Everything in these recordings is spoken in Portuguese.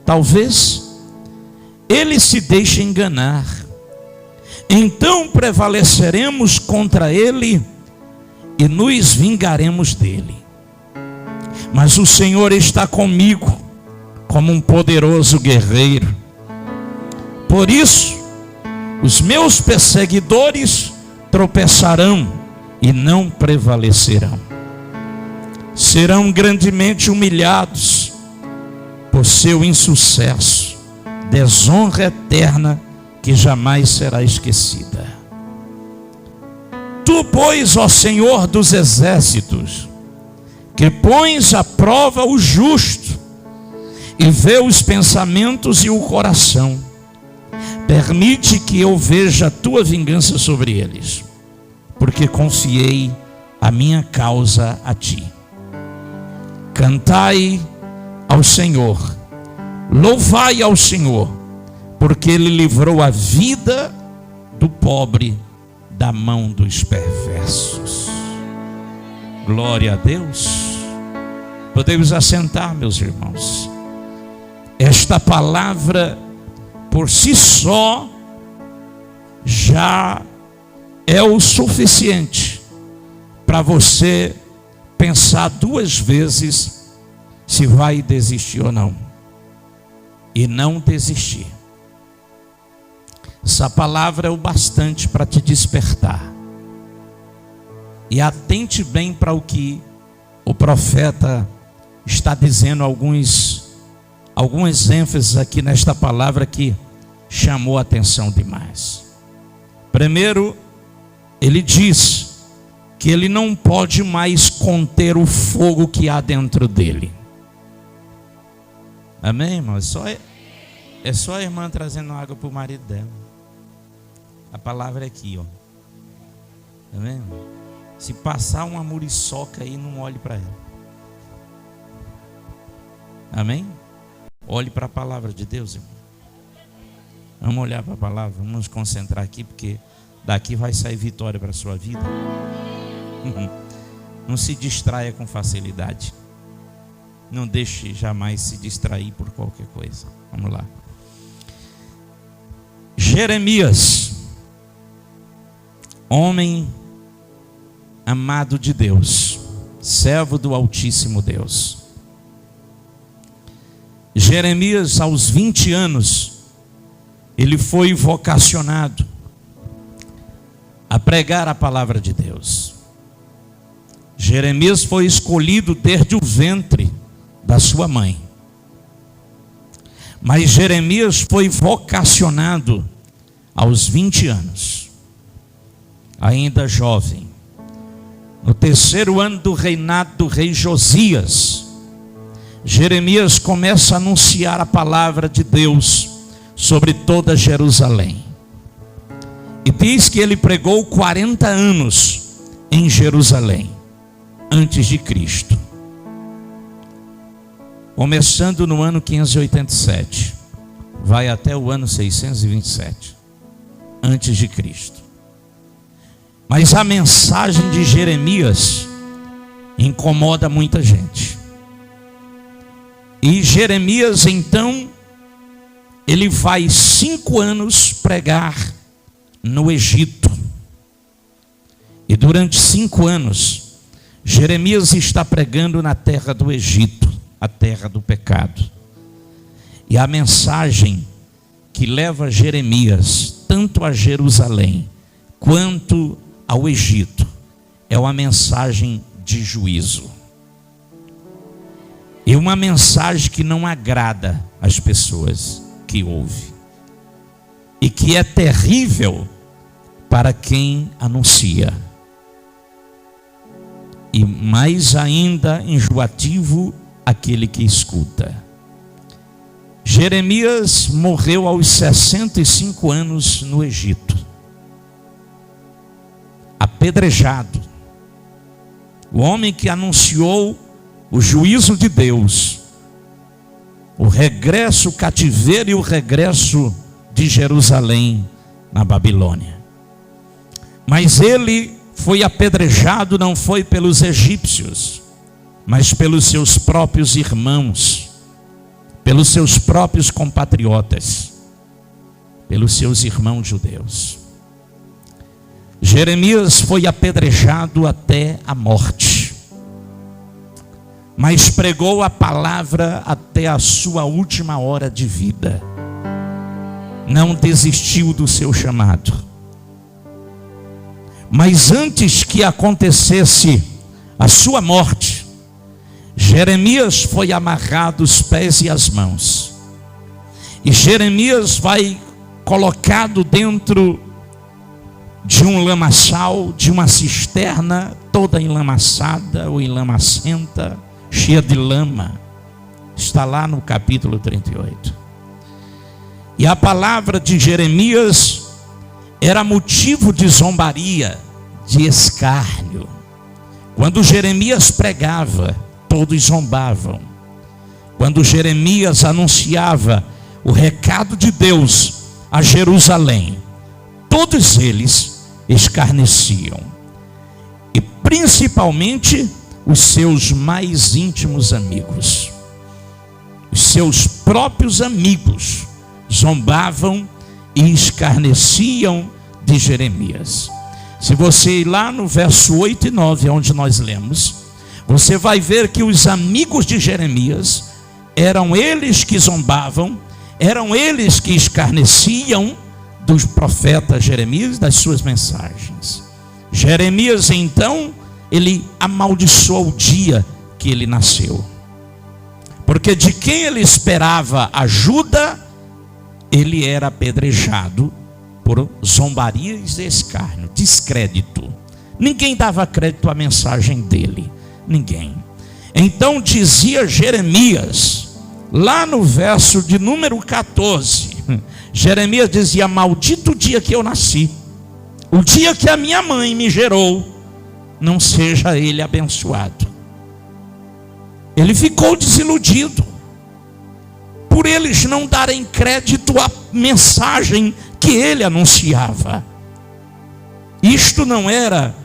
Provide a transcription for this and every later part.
Talvez ele se deixe enganar. Então prevaleceremos contra ele e nos vingaremos dele. Mas o Senhor está comigo como um poderoso guerreiro. Por isso, os meus perseguidores tropeçarão e não prevalecerão. Serão grandemente humilhados por seu insucesso, desonra eterna que jamais será esquecida. Tu, pois, ó Senhor dos exércitos, que pões à prova o justo e vê os pensamentos e o coração, permite que eu veja a tua vingança sobre eles, porque confiei a minha causa a ti. Cantai ao Senhor, louvai ao Senhor, porque ele livrou a vida do pobre da mão dos perversos. Glória a Deus. Podemos assentar, meus irmãos. Esta palavra por si só já é o suficiente para você pensar duas vezes se vai desistir ou não. E não desistir. Essa palavra é o bastante para te despertar. E atente bem para o que o profeta está dizendo, algumas ênfases aqui nesta palavra que chamou a atenção demais. Primeiro, ele diz que ele não pode mais conter o fogo que há dentro dele. Amém, irmão? É só a irmã trazendo água para o marido dela. A palavra é aqui, ó. Amém, irmão? Se passar uma muriçoca aí, não olhe para ela. Amém? Olhe para a palavra de Deus, irmão. Vamos olhar para a palavra, vamos nos concentrar aqui, porque daqui vai sair vitória para a sua vida. Não se distraia com facilidade. Não deixe jamais se distrair por qualquer coisa. Vamos lá. Jeremias, homem amado de Deus, servo do Altíssimo Deus. Jeremias, aos 20 anos, ele foi vocacionado a pregar a palavra de Deus. Jeremias foi escolhido desde o ventre da sua mãe. Mas Jeremias foi vocacionado aos 20 anos, ainda jovem, no terceiro ano do reinado do rei Josias. Jeremias começa a anunciar a palavra de Deus sobre toda Jerusalém. E diz que ele pregou 40 anos em Jerusalém, antes de Cristo. Começando no ano 587, vai até o ano 627, antes de Cristo. Mas a mensagem de Jeremias incomoda muita gente. E Jeremias, então, ele vai 5 anos pregar no Egito. E durante 5 anos, Jeremias está pregando na terra do Egito, a terra do pecado. E a mensagem que leva Jeremias tanto a Jerusalém quanto ao Egito é uma mensagem de juízo. E uma mensagem que não agrada as pessoas que ouvem. E que é terrível para quem anuncia. E mais ainda enjoativo aquele que escuta. Jeremias morreu aos 65 anos no Egito, apedrejado. O homem que anunciou o juízo de Deus, o regresso, o cativeiro e o regresso de Jerusalém na Babilônia. Mas ele foi apedrejado, não foi pelos egípcios, mas pelos seus próprios irmãos, pelos seus próprios compatriotas, pelos seus irmãos judeus. Jeremias foi apedrejado até a morte, mas pregou a palavra até a sua última hora de vida. Não desistiu do seu chamado. Mas antes que acontecesse a sua morte, Jeremias foi amarrado os pés e as mãos. E Jeremias vai colocado dentro de um lamaçal, de uma cisterna toda enlamaçada ou enlamacenta, cheia de lama. Está lá no capítulo 38. E a palavra de Jeremias era motivo de zombaria, de escárnio. Quando Jeremias pregava, todos zombavam. Quando Jeremias anunciava o recado de Deus a Jerusalém, todos eles escarneciam. E principalmente os seus mais íntimos amigos. Os seus próprios amigos zombavam e escarneciam de Jeremias. Se você ir lá no verso 8 e 9, onde nós lemos, você vai ver que os amigos de Jeremias eram eles que zombavam, eram eles que escarneciam dos profetas Jeremias, das suas mensagens. Jeremias, então, ele amaldiçoou o dia que ele nasceu, porque de quem ele esperava ajuda, ele era apedrejado por zombarias e escárnio, descrédito. Ninguém dava crédito à mensagem dele, ninguém. Então dizia Jeremias, lá no verso de número 14, Jeremias dizia: maldito o dia que eu nasci, o dia que a minha mãe me gerou, não seja ele abençoado. Ele ficou desiludido por eles não darem crédito à mensagem que ele anunciava. Isto não era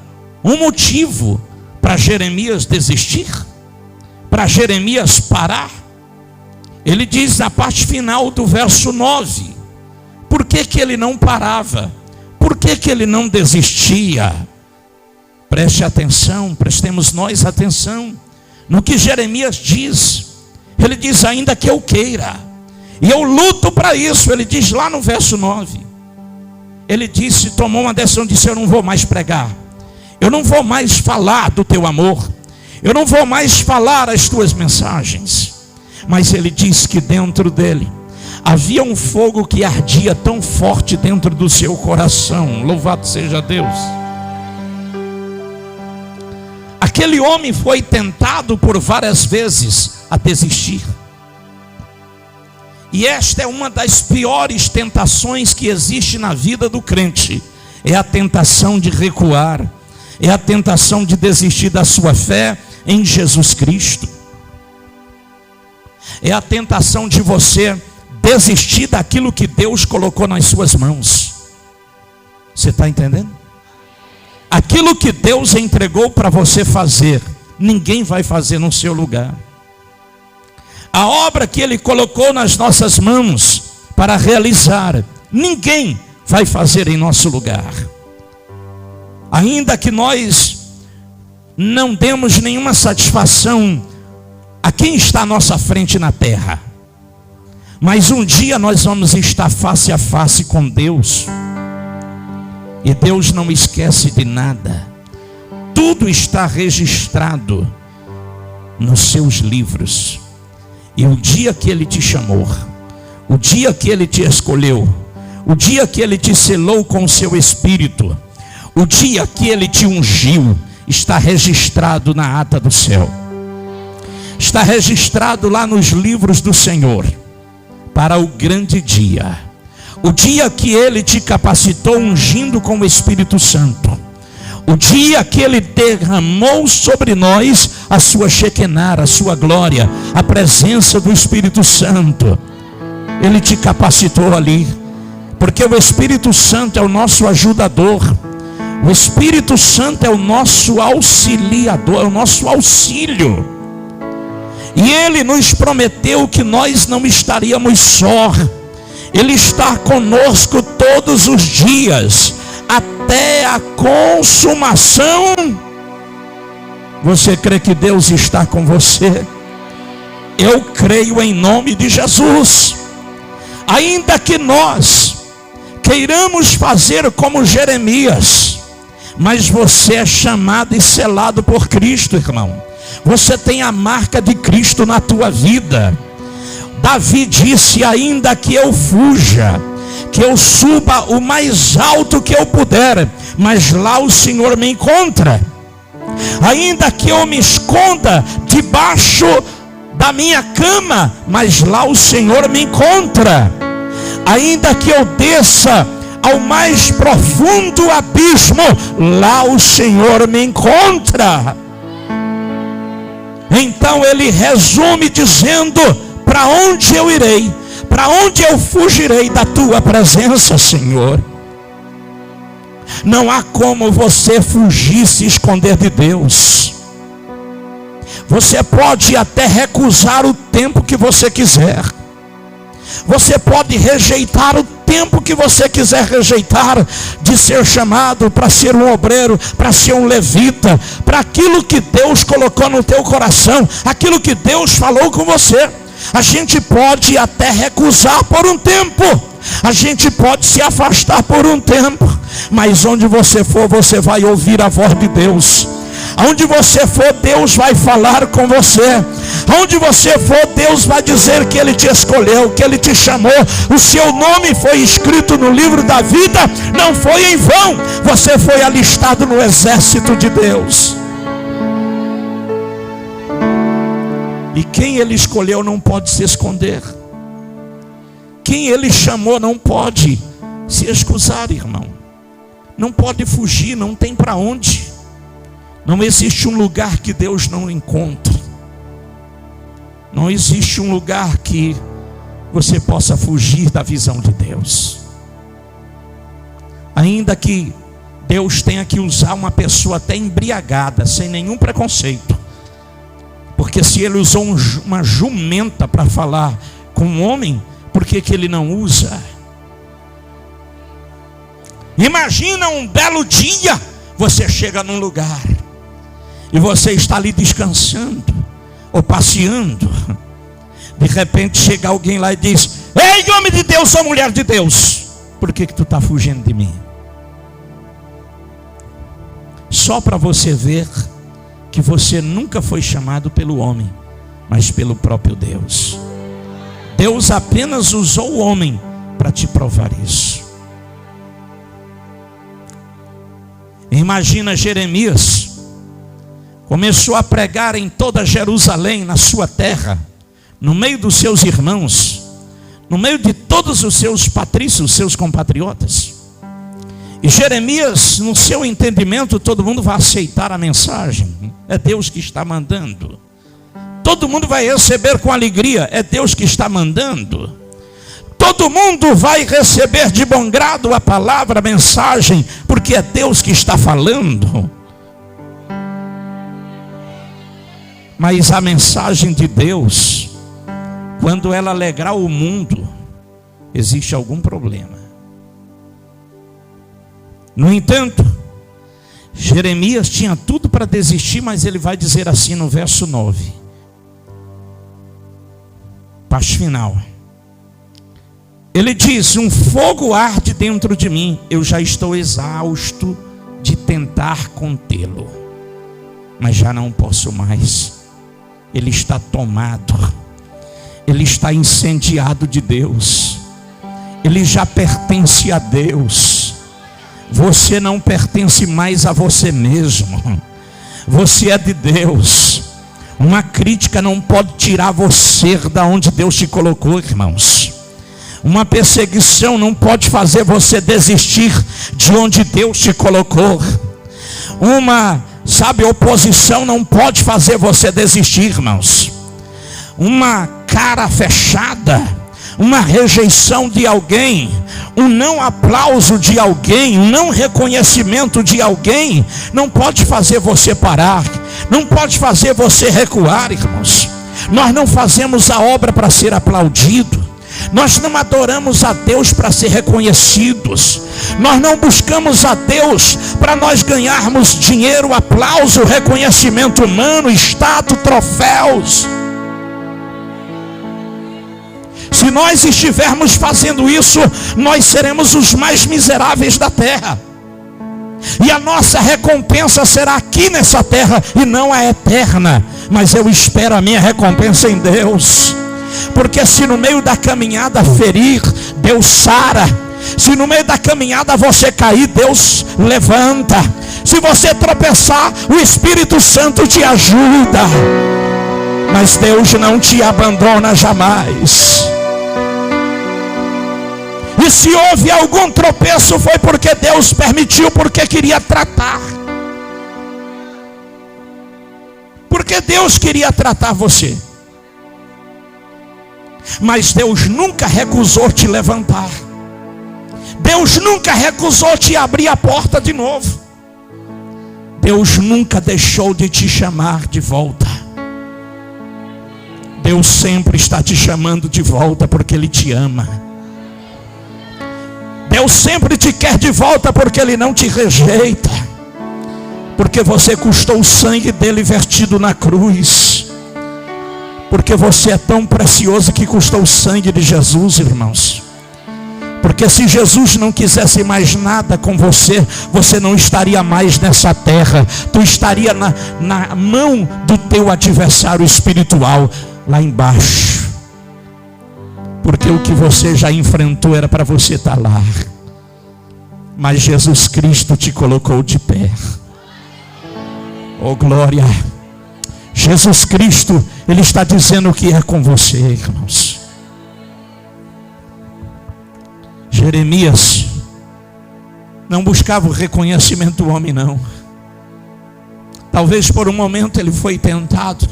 um motivo para Jeremias desistir, para Jeremias parar. Ele diz na parte final do verso 9, por que ele não parava? Por que ele não desistia? Preste atenção, prestemos nós atenção no que Jeremias diz. Ele diz: ainda que eu queira, e eu luto para isso. Ele diz lá no verso 9, ele disse, tomou uma decisão, disse: eu não vou mais pregar, eu não vou mais falar do teu amor, eu não vou mais falar as tuas mensagens. Mas ele diz que dentro dele havia um fogo que ardia tão forte dentro do seu coração. Louvado seja Deus. Aquele homem foi tentado por várias vezes a desistir. E esta é uma das piores tentações que existe na vida do crente. É a tentação de recuar, é a tentação de desistir da sua fé em Jesus Cristo. É a tentação de você desistir daquilo que Deus colocou nas suas mãos. Você está entendendo? Aquilo que Deus entregou para você fazer, ninguém vai fazer no seu lugar. A obra que Ele colocou nas nossas mãos para realizar, ninguém vai fazer em nosso lugar. Ainda que nós não demos nenhuma satisfação a quem está à nossa frente na terra, mas um dia nós vamos estar face a face com Deus. E Deus não esquece de nada. Tudo está registrado nos seus livros. E o dia que Ele te chamou, o dia que Ele te escolheu, o dia que Ele te selou com o seu Espírito, o dia que Ele te ungiu, está registrado na ata do céu. Está registrado lá nos livros do Senhor, para o grande dia. O dia que Ele te capacitou ungindo com o Espírito Santo. O dia que Ele derramou sobre nós a sua Shekinah, a sua glória, a presença do Espírito Santo. Ele te capacitou ali, porque o Espírito Santo é o nosso ajudador. O Espírito Santo é o nosso auxiliador, é o nosso auxílio. E Ele nos prometeu que nós não estaríamos só. Ele está conosco todos os dias, até a consumação. Você crê que Deus está com você? Eu creio em nome de Jesus. Ainda que nós queiramos fazer como Jeremias, mas você é chamado e selado por Cristo, irmão. Você tem a marca de Cristo na tua vida. Davi disse: ainda que eu fuja, que eu suba o mais alto que eu puder, mas lá o Senhor me encontra. Ainda que eu me esconda debaixo da minha cama, mas lá o Senhor me encontra. Ainda que eu desça ao mais profundo abismo, lá o Senhor me encontra. Então ele resume dizendo: para onde eu irei? Para onde eu fugirei da tua presença, Senhor? Não há como você fugir, se esconder de Deus. Você pode até recusar o tempo que você quiser. Você pode rejeitar o tempo que você quiser rejeitar, de ser chamado para ser um obreiro, para ser um levita, para aquilo que Deus colocou no teu coração, aquilo que Deus falou com você. A gente pode até recusar por um tempo, a gente pode se afastar por um tempo, mas onde você for, você vai ouvir a voz de Deus. Aonde você for, Deus vai falar com você. Aonde você for, Deus vai dizer que Ele te escolheu, que Ele te chamou. O seu nome foi escrito no livro da vida, não foi em vão. Você foi alistado no exército de Deus. E quem Ele escolheu não pode se esconder. Quem Ele chamou não pode se excusar, irmão. Não pode fugir, não tem para onde. Não existe um lugar que Deus não encontre. Não existe um lugar que você possa fugir da visão de Deus. Ainda que Deus tenha que usar uma pessoa até embriagada, sem nenhum preconceito. Porque se Ele usou uma jumenta para falar com um homem, por que Ele não usa? Imagina um belo dia, você chega num lugar e você está ali descansando ou passeando. De repente chega alguém lá e diz: ei, homem de Deus, ou mulher de Deus, por que tu está fugindo de mim? Só para você ver que você nunca foi chamado pelo homem, mas pelo próprio Deus. Deus apenas usou o homem para te provar isso. Imagina Jeremias. Começou a pregar em toda Jerusalém, na sua terra, no meio dos seus irmãos, no meio de todos os seus patrícios, seus compatriotas. E Jeremias, no seu entendimento, todo mundo vai aceitar a mensagem. É Deus que está mandando. Todo mundo vai receber com alegria. É Deus que está mandando. Todo mundo vai receber de bom grado a palavra, a mensagem, porque é Deus que está falando. Mas a mensagem de Deus, quando ela alegrar o mundo, existe algum problema. No entanto, Jeremias tinha tudo para desistir, mas ele vai dizer assim no verso 9. Parte final. Ele diz: um fogo arde dentro de mim, eu já estou exausto de tentar contê-lo, mas já não posso mais. Ele está tomado, ele está incendiado de Deus, ele já pertence a Deus. Você não pertence mais a você mesmo, você é de Deus. Uma crítica não pode tirar você da onde Deus te colocou, irmãos. Uma perseguição não pode fazer você desistir de onde Deus te colocou. Oposição não pode fazer você desistir, irmãos. Uma cara fechada, uma rejeição de alguém, um não aplauso de alguém, um não reconhecimento de alguém, não pode fazer você parar, não pode fazer você recuar, irmãos. Nós não fazemos a obra para ser aplaudido. Nós não adoramos a Deus para ser reconhecidos. Nós não buscamos a Deus para nós ganharmos dinheiro, aplauso, reconhecimento humano, status, troféus. Se nós estivermos fazendo isso, nós seremos os mais miseráveis da terra. E a nossa recompensa será aqui nessa terra e não a eterna. Mas eu espero a minha recompensa em Deus. Porque se no meio da caminhada ferir, Deus sara. Se no meio da caminhada você cair, Deus levanta. Se você tropeçar, o Espírito Santo te ajuda. Mas Deus não te abandona jamais. E se houve algum tropeço, foi porque Deus permitiu, porque queria tratar. Porque Deus queria tratar você. Mas Deus nunca recusou te levantar. Deus nunca recusou te abrir a porta de novo. Deus nunca deixou de te chamar de volta. Deus sempre está te chamando de volta porque Ele te ama. Deus sempre te quer de volta porque Ele não te rejeita. Porque você custou o sangue dele vertido na cruz. Porque você é tão precioso que custou o sangue de Jesus, irmãos. Porque se Jesus não quisesse mais nada com você, você não estaria mais nessa terra. Tu estaria na mão do teu adversário espiritual, lá embaixo. Porque o que você já enfrentou era para você estar lá. Mas Jesus Cristo te colocou de pé. Oh glória. Jesus Cristo, Ele está dizendo o que é com você, irmãos. Jeremias não buscava o reconhecimento do homem, não. Talvez por um momento ele foi tentado.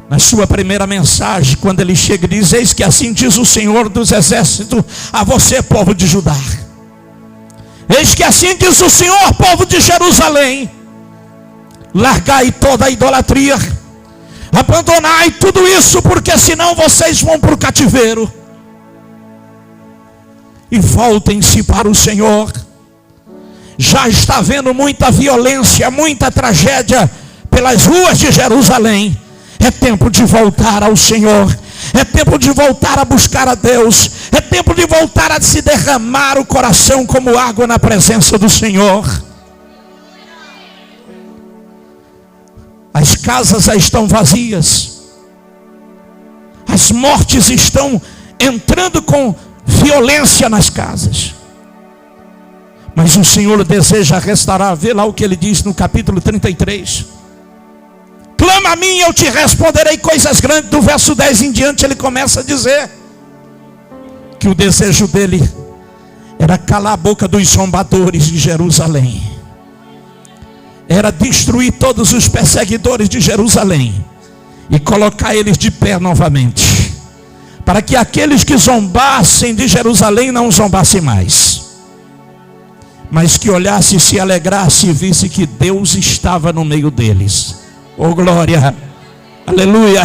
Na sua primeira mensagem, quando ele chega e diz: eis que assim diz o Senhor dos exércitos a você, povo de Judá. Eis que assim diz o Senhor, povo de Jerusalém: largai toda a idolatria, abandonai tudo isso, porque senão vocês vão para o cativeiro. E voltem-se para o Senhor. Já está havendo muita violência, muita tragédia pelas ruas de Jerusalém. É tempo de voltar ao Senhor. É tempo de voltar a buscar a Deus. É tempo de voltar a se derramar o coração como água na presença do Senhor. As casas já estão vazias. As mortes estão entrando com violência nas casas. Mas o Senhor deseja restaurar. Vê lá o que Ele diz no capítulo 33. Clama a mim, eu te responderei coisas grandes. Do verso 10 em diante ele começa a dizer que o desejo dele era calar a boca dos zombadores de Jerusalém. Era destruir todos os perseguidores de Jerusalém e colocar eles de pé novamente, para que aqueles que zombassem de Jerusalém não zombassem mais, mas que olhasse, se alegrasse e visse que Deus estava no meio deles. Oh glória, aleluia.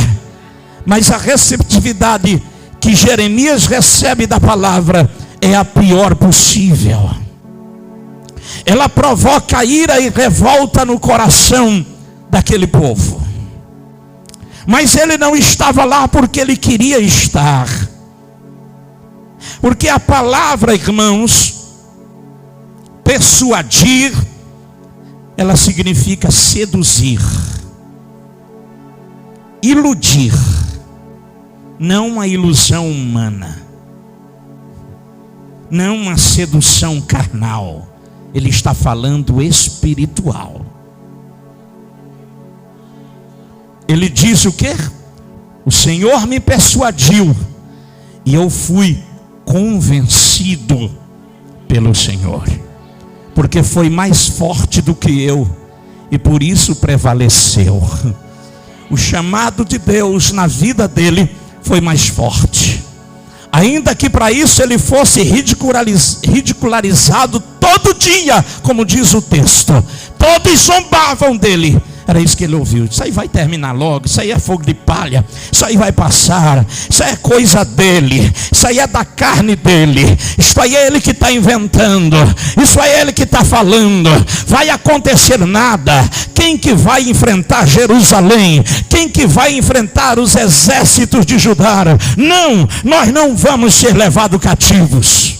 Mas a receptividade que Jeremias recebe da palavra é a pior possível. Ela provoca ira e revolta no coração daquele povo. Mas ele não estava lá porque ele queria estar. Porque a palavra, irmãos, persuadir, ela significa seduzir, iludir, não uma ilusão humana, não uma sedução carnal. Ele está falando espiritual. Ele diz o quê? O Senhor me persuadiu e eu fui convencido pelo Senhor, porque foi mais forte do que eu e por isso prevaleceu. O chamado de Deus na vida dele foi mais forte. Ainda que para isso ele fosse ridicularizado todo dia, como diz o texto. Todos zombavam dele, Era isso que ele ouviu. Isso aí vai terminar logo. Isso aí é fogo de palha. Isso aí vai passar. Isso aí é coisa dele. Isso aí é da carne dele. Isso aí é ele que está inventando. Isso aí é ele que está falando. Vai acontecer nada. Quem que vai enfrentar Jerusalém? Quem que vai enfrentar os exércitos de Judá? Não, nós não vamos ser levados cativos.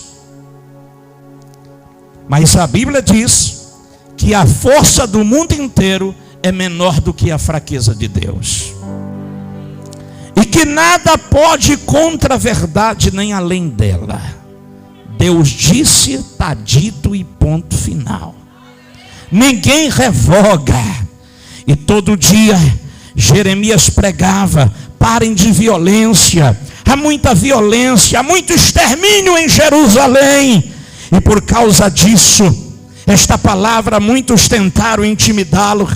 Mas a Bíblia diz que a força do mundo inteiro é menor do que a fraqueza de Deus. E que nada pode contra a verdade nem além dela. Deus disse, está dito e ponto final. Ninguém revoga. E todo dia Jeremias pregava: parem de violência. Há muita violência, há muito extermínio em Jerusalém. E por causa disso, esta palavra muitos tentaram intimidá-lo.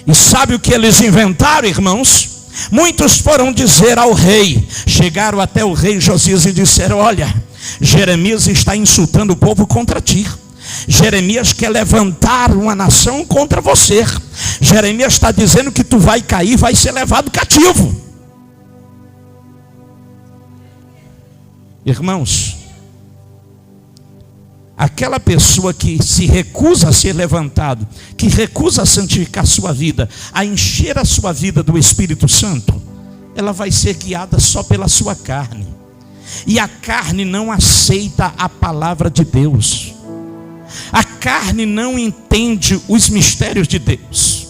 E sabe o que eles inventaram, irmãos? Muitos foram dizer ao rei, chegaram até o rei Josias e disseram: olha, Jeremias está insultando o povo contra ti. Jeremias quer levantar uma nação contra você. Jeremias está dizendo que tu vai cair, vai ser levado cativo. Irmãos, aquela pessoa que se recusa a ser levantado, que recusa a santificar sua vida, a encher a sua vida do Espírito Santo, ela vai ser guiada só pela sua carne. E a carne não aceita a palavra de Deus. A carne não entende os mistérios de Deus.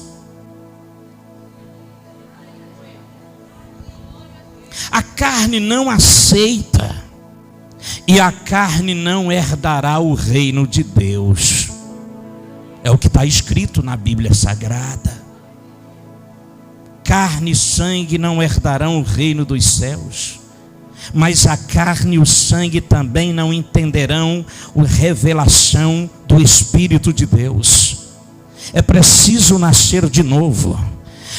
A carne não aceita. E a carne não herdará o reino de Deus. É o que está escrito na Bíblia Sagrada. Carne e sangue não herdarão o reino dos céus. Mas a carne e o sangue também não entenderão a revelação do Espírito de Deus. É preciso nascer de novo.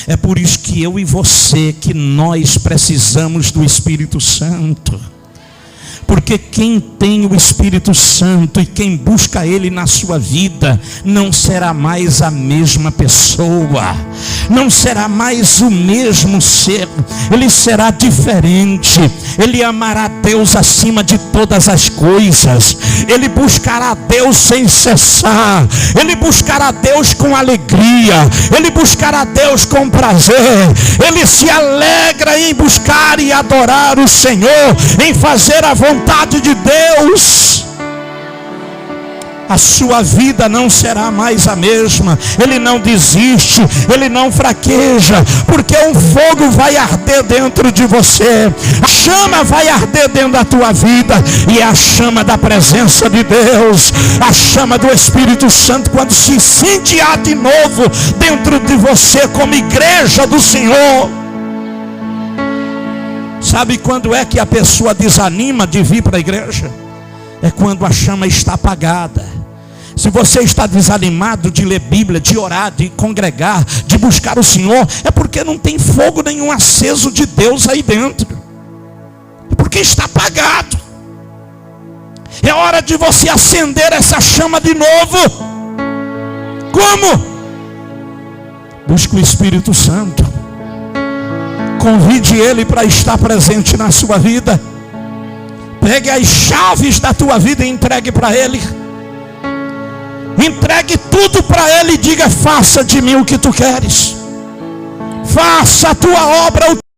É por isso que eu e você, que nós precisamos do Espírito Santo. Porque quem tem o Espírito Santo e quem busca Ele na sua vida, não será mais a mesma pessoa, não será mais o mesmo ser, ele será diferente. Ele amará Deus acima de todas as coisas, ele buscará Deus sem cessar, ele buscará Deus com alegria, ele buscará Deus com prazer, ele se alegra em buscar e adorar o Senhor, em fazer a vontade de Deus. A sua vida não será mais a mesma. Ele não desiste, ele não fraqueja, porque um fogo vai arder dentro de você, a chama vai arder dentro da tua vida, e é a chama da presença de Deus, a chama do Espírito Santo, quando se incendiar de novo dentro de você como igreja do Senhor. Sabe quando é que a pessoa desanima de vir para a igreja? É quando a chama está apagada. Se você está desanimado de ler Bíblia, de orar, de congregar, de buscar o Senhor, é porque não tem fogo nenhum aceso de Deus aí dentro. É porque está apagado. É hora de você acender essa chama de novo. Como? Busque o Espírito Santo. Convide Ele para estar presente na sua vida. Pegue as chaves da tua vida e entregue para Ele. Entregue tudo para Ele e diga: faça de mim o que tu queres. Faça a tua obra.